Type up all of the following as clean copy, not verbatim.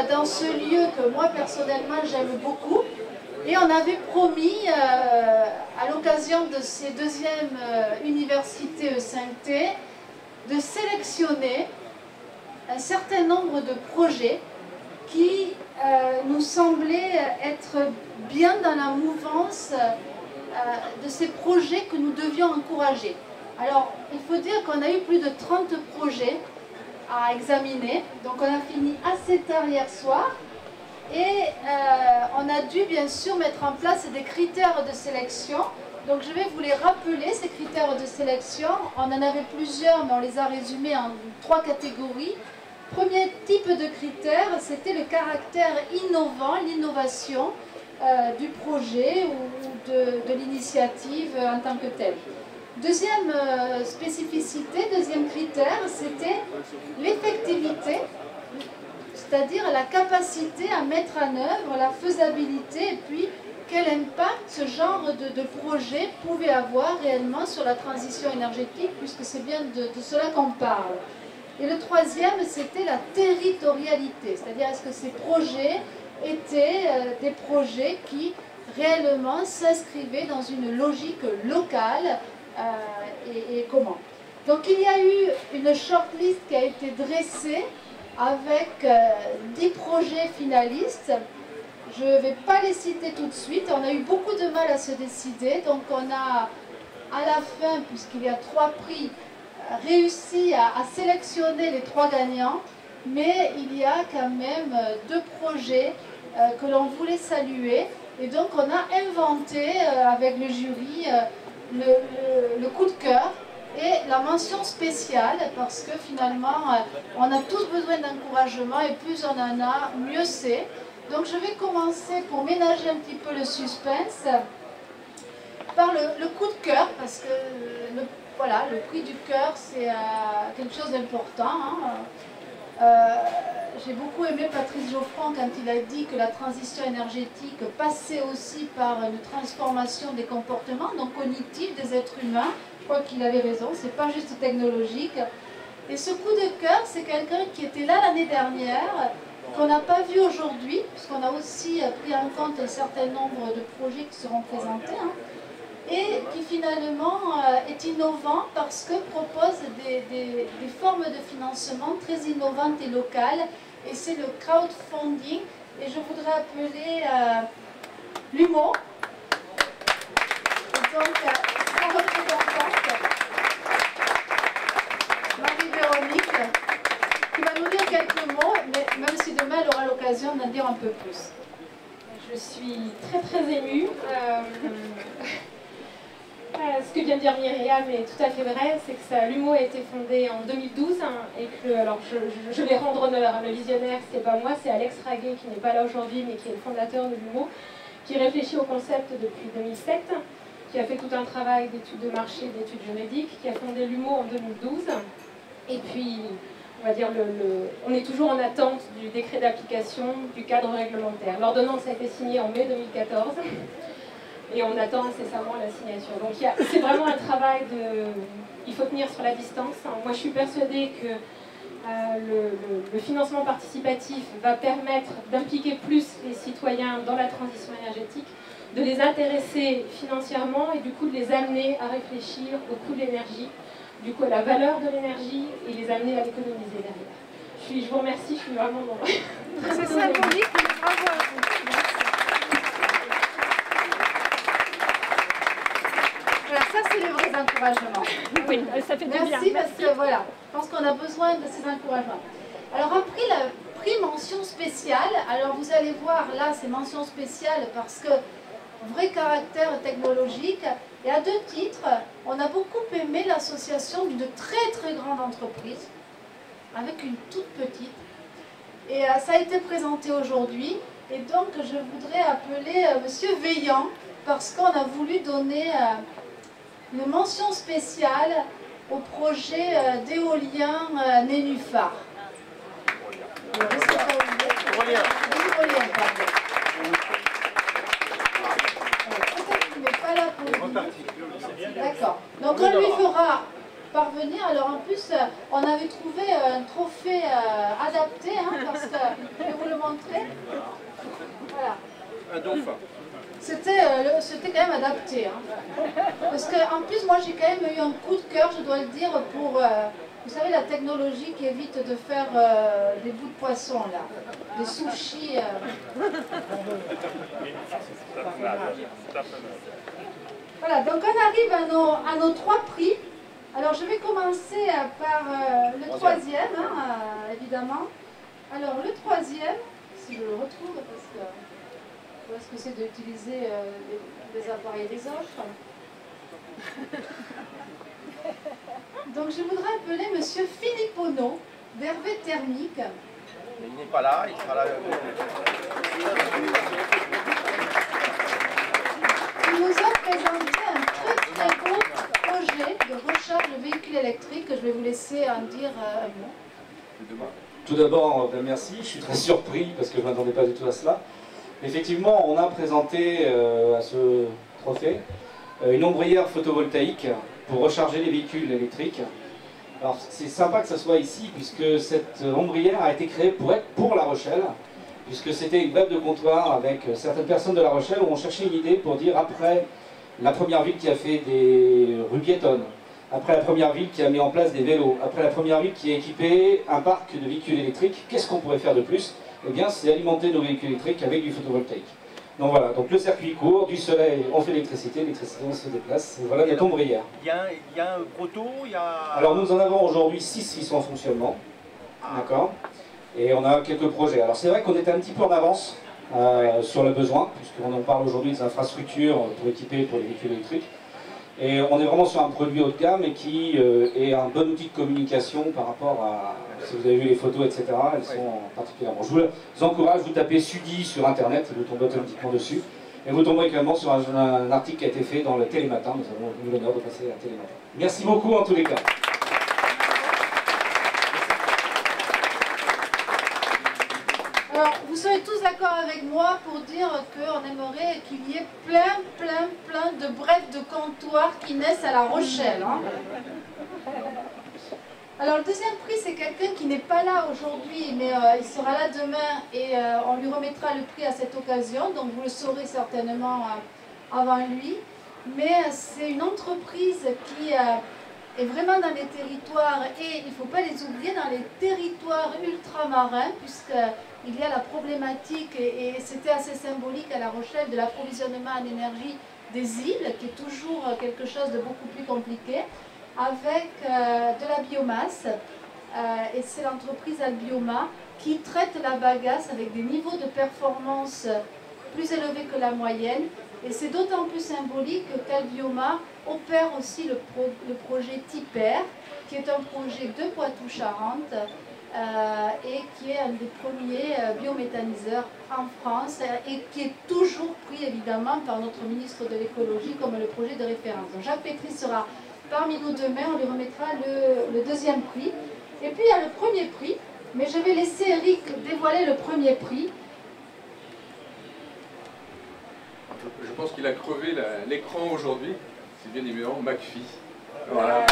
dans ce lieu que moi personnellement j'aime beaucoup. Et on avait promis, à l'occasion de ces deuxièmes universités E5T, de sélectionner un certain nombre de projets qui nous semblaient être bien dans la mouvance de ces projets que nous devions encourager. Alors, il faut dire qu'on a eu plus de 30 projets à examiner, donc on a fini assez tard hier soir. Et on a dû bien sûr mettre en place des critères de sélection. Donc je vais vous les rappeler, ces critères de sélection. On en avait plusieurs, mais on les a résumés en 3 catégories. Premier type de critère, c'était le caractère innovant, l'innovation du projet ou de l'initiative en tant que telle. Deuxième spécificité, deuxième critère, c'était l'effectivité. C'est-à-dire la capacité à mettre en œuvre, la faisabilité, et puis quel impact ce genre de projet pouvait avoir réellement sur la transition énergétique, puisque c'est bien de cela qu'on parle. Et le troisième, c'était la territorialité, c'est-à-dire est-ce que ces projets étaient des projets qui réellement s'inscrivaient dans une logique locale et comment. Donc il y a eu une shortlist qui a été dressée avec 10 projets finalistes. Je ne vais pas les citer tout de suite, on a eu beaucoup de mal à se décider, donc on a à la fin, puisqu'il y a 3 prix, réussi à sélectionner les 3 gagnants, mais il y a quand même 2 projets que l'on voulait saluer, et donc on a inventé avec le jury le coup de cœur et la mention spéciale, parce que finalement on a tous besoin d'encouragement et plus on en a, mieux c'est. Donc je vais commencer, pour ménager un petit peu le suspense, par le coup de cœur, parce que voilà, le prix du cœur c'est quelque chose d'important. J'ai beaucoup aimé Patrice Geoffran quand il a dit que la transition énergétique passait aussi par une transformation des comportements, donc cognitifs des êtres humains. Je crois qu'il avait raison, c'est pas juste technologique. Et ce coup de cœur, c'est quelqu'un qui était là l'année dernière, qu'on n'a pas vu aujourd'hui, puisqu'on a aussi pris en compte un certain nombre de projets qui seront présentés, et qui finalement est innovant parce que propose des formes de financement très innovantes et locales, et c'est le crowdfunding, et je voudrais appeler l'humour. Donc, sa représentante, Marie-Véronique, qui va nous dire quelques mots, mais même si demain elle aura l'occasion d'en dire un peu plus. Je suis très très émue. Ce que vient de dire Myriam est tout à fait vrai, c'est que l'UMO a été fondé en 2012 et que, alors je vais rendre honneur à le visionnaire, c'est pas moi, c'est Alex Raguet qui n'est pas là aujourd'hui mais qui est le fondateur de l'UMO, qui réfléchit au concept depuis 2007, qui a fait tout un travail d'études de marché, d'études juridiques, qui a fondé l'UMO en 2012, et puis on va dire on est toujours en attente du décret d'application du cadre réglementaire. L'ordonnance a été signée en mai 2014. Et on attend incessamment la signature. Donc c'est vraiment un travail il faut tenir sur la distance. Moi je suis persuadée que le financement participatif va permettre d'impliquer plus les citoyens dans la transition énergétique, de les intéresser financièrement et du coup de les amener à réfléchir au coût de l'énergie, du coup à la valeur de l'énergie et les amener à l'économiser derrière. Je vous remercie, je suis vraiment dans... C'est symbolique, bravo à vous. Voilà, ça c'est les vrais encouragements. Oui, ça fait du bien. Merci, parce que voilà, je pense qu'on a besoin de ces encouragements. Alors après le prix mention spéciale, alors vous allez voir là c'est mention spéciale parce que vrai caractère technologique, et à 2 titres, on a beaucoup aimé l'association d'une très très grande entreprise avec une toute petite, et ça a été présenté aujourd'hui, et donc je voudrais appeler Monsieur Veillant, parce qu'on a voulu donner une mention spéciale au projet d'éolien Nénuphar. Éolien, pardon. Peut-être qu'il n'est pas là pour nous. D'accord. Donc on lui fera parvenir. Alors en plus, on avait trouvé un trophée adapté, parce que je vais vous le montrer. montrer. Voilà. Un dauphin. C'était quand même adapté. Hein. Parce qu'en plus, moi, j'ai quand même eu un coup de cœur, je dois le dire, pour, vous savez, la technologie qui évite de faire des bouts de poisson, là. Des sushis. Voilà, donc on arrive à nos 3 prix. Alors, je vais commencer par le troisième, hein, évidemment. Alors, le troisième, si je le retrouve, parce que... Où est-ce que c'est d'utiliser les appareils des autres? Donc je voudrais appeler Monsieur Philippe Ono, d'Hervé Thermique. Mais il n'est pas là, il sera là. Il nous a présenté un très beau projet de recharge de véhicules électriques. Je vais vous laisser en dire un mot. Tout d'abord, merci, je suis très surpris parce que je ne m'attendais pas du tout à cela. Effectivement, on a présenté à ce trophée une ombrière photovoltaïque pour recharger les véhicules électriques. Alors c'est sympa que ça soit ici puisque cette ombrière a été créée pour être pour La Rochelle, puisque c'était une web de comptoir avec certaines personnes de La Rochelle où on cherchait une idée pour dire après la première ville qui a fait des rues piétonnes, après la première ville qui a mis en place des vélos, après la première ville qui a équipé un parc de véhicules électriques, qu'est-ce qu'on pourrait faire de plus? Eh bien, c'est alimenter nos véhicules électriques avec du photovoltaïque. Donc voilà, donc le circuit court, du soleil, on fait l'électricité, on se déplace, et voilà notre ombrière. Il y a un proto, il y a... Alors nous en avons aujourd'hui 6 qui sont en fonctionnement, d'accord? Et on a quelques projets. Alors c'est vrai qu'on était un petit peu en avance sur le besoin, puisqu'on en parle aujourd'hui des infrastructures pour équiper pour les véhicules électriques. Et on est vraiment sur un produit haut de gamme et qui est un bon outil de communication par rapport à, si vous avez vu les photos, etc., elles sont particulièrement. Je vous encourage, vous tapez SUDI sur Internet, vous tombez automatiquement dessus. Et vous tomberez également sur un article qui a été fait dans le Télématin. Nous avons eu l'honneur de passer à Télématin. Merci beaucoup en tous les cas. Alors, vous serez tous d'accord avec moi pour dire qu'on aimerait qu'il y ait plein de brefs de comptoir qui naissent à La Rochelle. Hein. Alors, le deuxième prix, c'est quelqu'un qui n'est pas là aujourd'hui, mais il sera là demain et on lui remettra le prix à cette occasion. Donc, vous le saurez certainement avant lui. Mais c'est une entreprise qui est vraiment dans les territoires, et il ne faut pas les oublier, dans les territoires ultramarins, puisqu'il y a la problématique, et c'était assez symbolique à La Rochelle, de l'approvisionnement en énergie des îles, qui est toujours quelque chose de beaucoup plus compliqué, avec de la biomasse, et c'est l'entreprise Albioma qui traite la bagasse avec des niveaux de performance plus élevés que la moyenne. Et c'est d'autant plus symbolique qu'Albioma opère aussi le projet TIPER, qui est un projet de Poitou-Charentes et qui est un des premiers biométhaniseurs en France et qui est toujours pris évidemment par notre ministre de l'écologie comme le projet de référence. Donc Jacques Pétry sera parmi nous demain, on lui remettra le deuxième prix. Et puis il y a le premier prix, mais je vais laisser Eric dévoiler le premier prix. Je pense qu'il a crevé l'écran aujourd'hui. C'est bien évidemment McPhee. Voilà.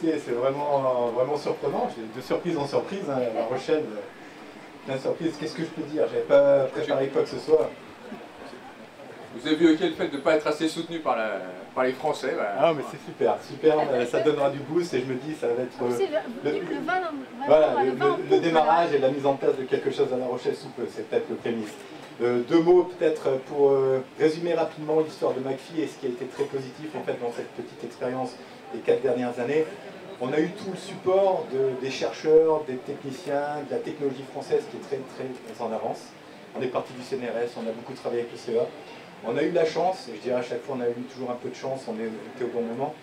C'est vraiment surprenant. De surprise en surprise, hein, La Rochelle, plein de surprises. Qu'est-ce que je peux dire? J'avais pas préparé quoi que ce soit. Vous avez évoqué le fait de ne pas être assez soutenu par les Français. Bah, ah mais c'est super, ça donnera du boost et je me dis ça va être le démarrage et la mise en place de quelque chose à La Rochelle sous peu, c'est peut-être le prémisse. Deux mots peut-être pour résumer rapidement l'histoire de McPhee et ce qui a été très positif en fait dans cette petite expérience des 4 dernières années. On a eu tout le support des chercheurs, des techniciens, de la technologie française qui est très en avance. On est parti du CNRS, on a beaucoup travaillé avec le CEA. On a eu la chance, et je dirais à chaque fois on a eu toujours un peu de chance, on était au bon moment,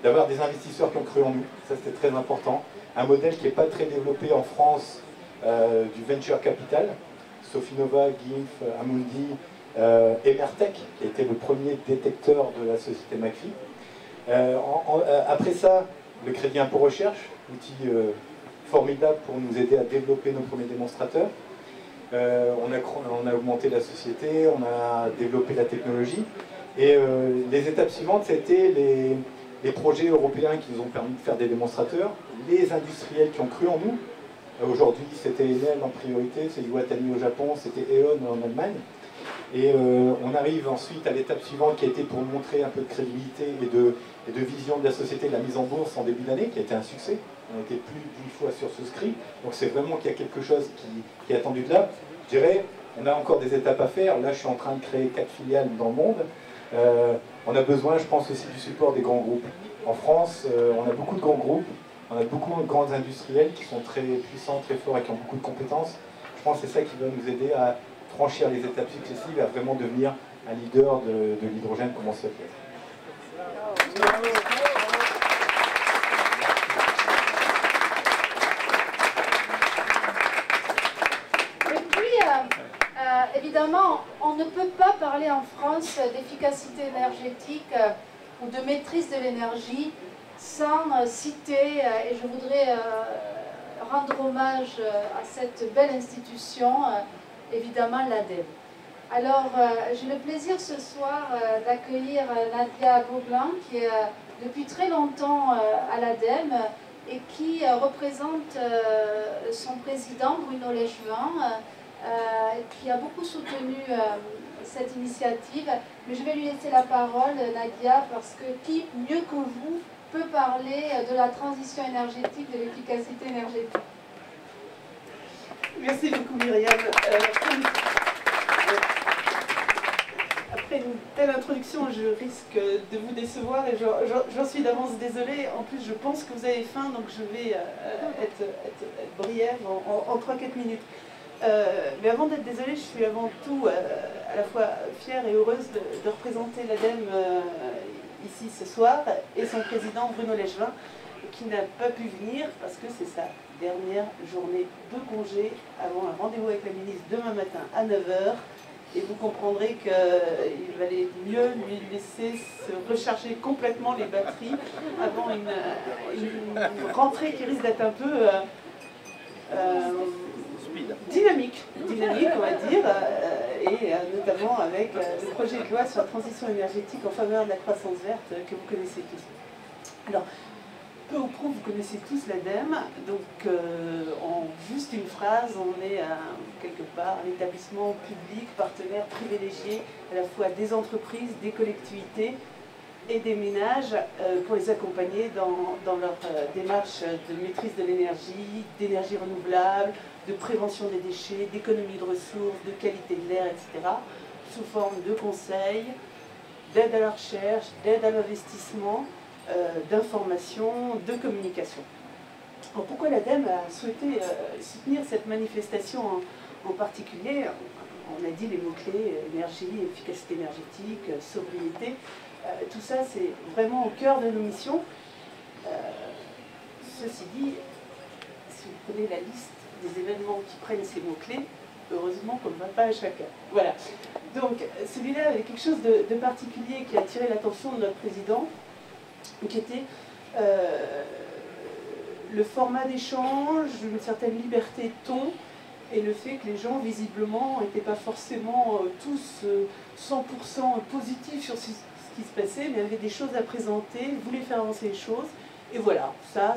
d'avoir des investisseurs qui ont cru en nous, ça c'était très important. Un modèle qui n'est pas très développé en France du venture capital, Sofinova, GIMF, Amundi, Emertech, qui a été le premier détecteur de la société McPhee. Après ça, le crédit impôt recherche, outil formidable pour nous aider à développer nos premiers démonstrateurs. on a augmenté la société, on a développé la technologie. Et les étapes suivantes, c'était les projets européens qui nous ont permis de faire des démonstrateurs, les industriels qui ont cru en nous. Aujourd'hui, c'était Enel en priorité, c'est Iwatani au Japon, c'était E.ON en Allemagne. Et on arrive ensuite à l'étape suivante qui a été pour montrer un peu de crédibilité et de vision de la société, la mise en bourse en début d'année, qui a été un succès. On a été plus d'une fois sur ce script. Donc c'est vraiment qu'il y a quelque chose qui est attendu de là. Je dirais, on a encore des étapes à faire. Là, je suis en train de créer 4 filiales dans le monde. On a besoin, je pense, aussi du support des grands groupes. En France, on a beaucoup de grands groupes. On a beaucoup de grands industriels qui sont très puissants, très forts et qui ont beaucoup de compétences. Je pense que c'est ça qui va nous aider à franchir les étapes successives et à vraiment devenir un leader de l'hydrogène comme on souhaite l'être. Et puis, évidemment, on ne peut pas parler en France d'efficacité énergétique ou de maîtrise de l'énergie sans citer, et je voudrais rendre hommage à cette belle institution, évidemment l'ADEME. Alors, j'ai le plaisir ce soir d'accueillir Nadia Beaublanc, qui est depuis très longtemps à l'ADEME et qui représente son président, Bruno Legevin, qui a beaucoup soutenu cette initiative. Mais je vais lui laisser la parole, Nadia, parce que qui, mieux que vous, peut parler de la transition énergétique, de l'efficacité énergétique. Merci beaucoup Myriam. Après une telle introduction, je risque de vous décevoir et j'en suis d'avance désolée. En plus, je pense que vous avez faim, donc je vais être briève en 3-4 minutes. Mais avant d'être désolée, je suis avant tout à la fois fière et heureuse de représenter l'ADEME ici ce soir, et son président Bruno Legevin, qui n'a pas pu venir parce que c'est sa dernière journée de congé avant un rendez-vous avec la ministre demain matin à 9h. Et vous comprendrez qu'il valait mieux lui laisser se recharger complètement les batteries avant une rentrée qui risque d'être un peu dynamique, on va dire, et notamment avec le projet de loi sur la transition énergétique en faveur de la croissance verte que vous connaissez tous. Alors, peu ou prou, vous connaissez tous l'ADEME, donc en juste une phrase, on est quelque part un établissement public, partenaire privilégié à la fois des entreprises, des collectivités et des ménages pour les accompagner dans leur démarche de maîtrise de l'énergie, d'énergie renouvelable, de prévention des déchets, d'économie de ressources, de qualité de l'air, etc., sous forme de conseils, d'aide à la recherche, d'aide à l'investissement, d'information, de communication. Alors pourquoi l'ADEME a souhaité soutenir cette manifestation en particulier? On a dit les mots-clés, énergie, efficacité énergétique, sobriété. Tout ça, c'est vraiment au cœur de nos missions. Ceci dit, si vous prenez la liste des événements qui prennent ces mots-clés, heureusement qu'on ne va pas à chacun. Voilà. Donc, celui-là avait quelque chose de particulier qui a attiré l'attention de notre président, qui était le format d'échange, une certaine liberté de ton, et le fait que les gens, visiblement, n'étaient pas forcément tous 100% positifs sur ce qui se passait, mais avaient des choses à présenter, voulaient faire avancer les choses, et voilà, ça